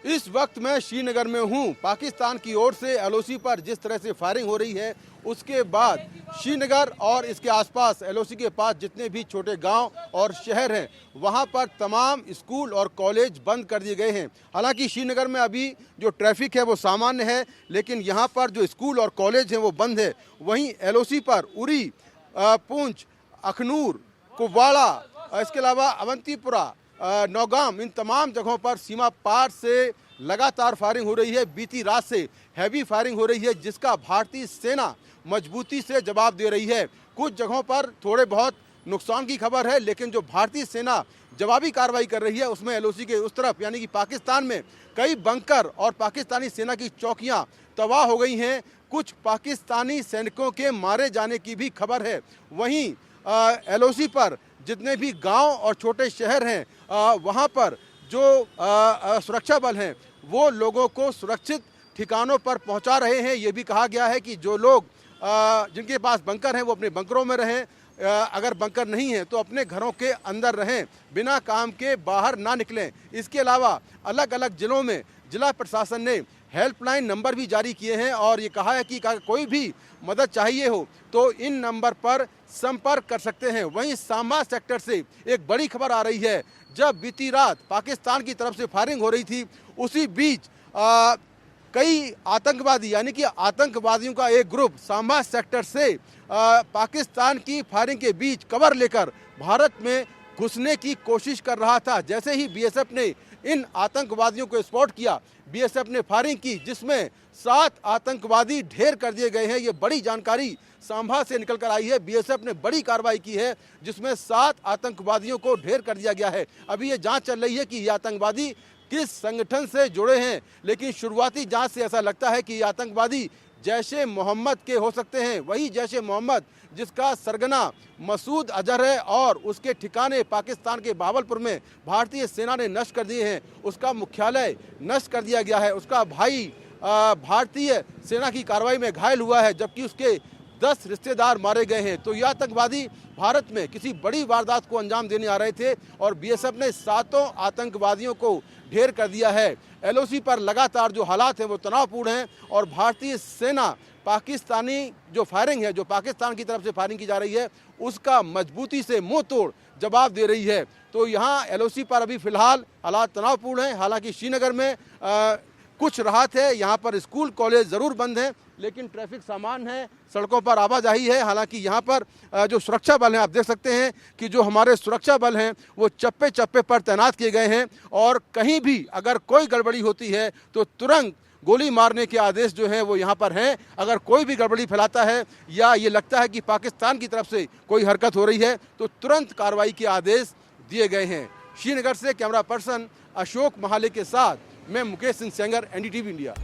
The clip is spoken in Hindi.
इस वक्त मैं श्रीनगर में हूं। पाकिस्तान की ओर से एलओसी पर जिस तरह से फायरिंग हो रही है, उसके बाद श्रीनगर और इसके आसपास एलओसी के पास जितने भी छोटे गांव और शहर हैं, वहां पर तमाम स्कूल और कॉलेज बंद कर दिए गए हैं। हालांकि श्रीनगर में अभी जो ट्रैफिक है वो सामान्य है, लेकिन यहां पर जो स्कूल और कॉलेज हैं वो बंद है। वहीं एलओसी पर उरी, पुंछ, अखनूर, कुपवाड़ा, इसके अलावा अवंतीपुरा, नौगाम, इन तमाम जगहों पर सीमा पार से लगातार फायरिंग हो रही है। बीती रात से हैवी फायरिंग हो रही है, जिसका भारतीय सेना मजबूती से जवाब दे रही है। कुछ जगहों पर थोड़े बहुत नुकसान की खबर है, लेकिन जो भारतीय सेना जवाबी कार्रवाई कर रही है उसमें एलओसी के उस तरफ यानी कि पाकिस्तान में कई बंकर और पाकिस्तानी सेना की चौकियां तबाह हो गई हैं। कुछ पाकिस्तानी सैनिकों के मारे जाने की भी खबर है। वहीं एलओसी पर जितने भी गांव और छोटे शहर हैं, वहां पर जो सुरक्षा बल हैं वो लोगों को सुरक्षित ठिकानों पर पहुंचा रहे हैं। ये भी कहा गया है कि जो लोग जिनके पास बंकर हैं वो अपने बंकरों में रहें, अगर बंकर नहीं है तो अपने घरों के अंदर रहें, बिना काम के बाहर ना निकलें। इसके अलावा अलग अलग जिलों में जिला प्रशासन ने हेल्पलाइन नंबर भी जारी किए हैं और ये कहा है कि कोई भी मदद चाहिए हो तो इन नंबर पर संपर्क कर सकते हैं। वहीं सांबा सेक्टर से एक बड़ी खबर आ रही है। जब बीती रात पाकिस्तान की तरफ से फायरिंग हो रही थी, उसी बीच कई आतंकवादी यानी कि आतंकवादियों का एक ग्रुप सांबा सेक्टर से पाकिस्तान की फायरिंग के बीच कवर लेकर भारत में घुसने की कोशिश कर रहा था। जैसे ही बीएसएफ ने इन आतंकवादियों को स्पॉट किया, बीएसएफ ने फायरिंग की, जिसमें 7 आतंकवादी ढेर कर दिए गए हैं। ये बड़ी जानकारी सांभा से निकल कर आई है। बीएसएफ ने बड़ी कार्रवाई की है, जिसमें 7 आतंकवादियों को ढेर कर दिया गया है। अभी ये जांच चल रही है कि ये आतंकवादी किस संगठन से जुड़े हैं, लेकिन शुरुआती जांच से ऐसा लगता है कि ये आतंकवादी जैशे मोहम्मद के हो सकते हैं। वही जैशे मोहम्मद जिसका सरगना मसूद अजहर है और उसके ठिकाने पाकिस्तान के बावलपुर में भारतीय सेना ने नष्ट कर दिए हैं। उसका मुख्यालय नष्ट कर दिया गया है। उसका भाई भारतीय सेना की कार्रवाई में घायल हुआ है, जबकि उसके 10 रिश्तेदार मारे गए हैं। तो यह आतंकवादी भारत में किसी बड़ी वारदात को अंजाम देने आ रहे थे और बीएसएफ ने 7 आतंकवादियों को ढेर कर दिया है। एलओसी पर लगातार जो हालात हैं वो तनावपूर्ण हैं और भारतीय सेना पाकिस्तानी जो फायरिंग है, जो पाकिस्तान की तरफ से फायरिंग की जा रही है, उसका मजबूती से मुंह तोड़ जवाब दे रही है। तो यहाँ एलओसी पर अभी फिलहाल हालात तनावपूर्ण हैं। हालांकि श्रीनगर में कुछ राहत है, यहाँ पर स्कूल कॉलेज ज़रूर बंद हैं, लेकिन ट्रैफिक सामान्य है, सड़कों पर आवाजाही है। हालांकि यहाँ पर जो सुरक्षा बल हैं, आप देख सकते हैं कि जो हमारे सुरक्षा बल हैं वो चप्पे चप्पे पर तैनात किए गए हैं और कहीं भी अगर कोई गड़बड़ी होती है तो तुरंत गोली मारने के आदेश जो हैं वो यहाँ पर हैं। अगर कोई भी गड़बड़ी फैलाता है या ये लगता है कि पाकिस्तान की तरफ से कोई हरकत हो रही है तो तुरंत कार्रवाई के आदेश दिए गए हैं। श्रीनगर से कैमरा पर्सन अशोक महाले के साथ मैं मुकेश सिंह सेंगर, एनडीटीवी इंडिया।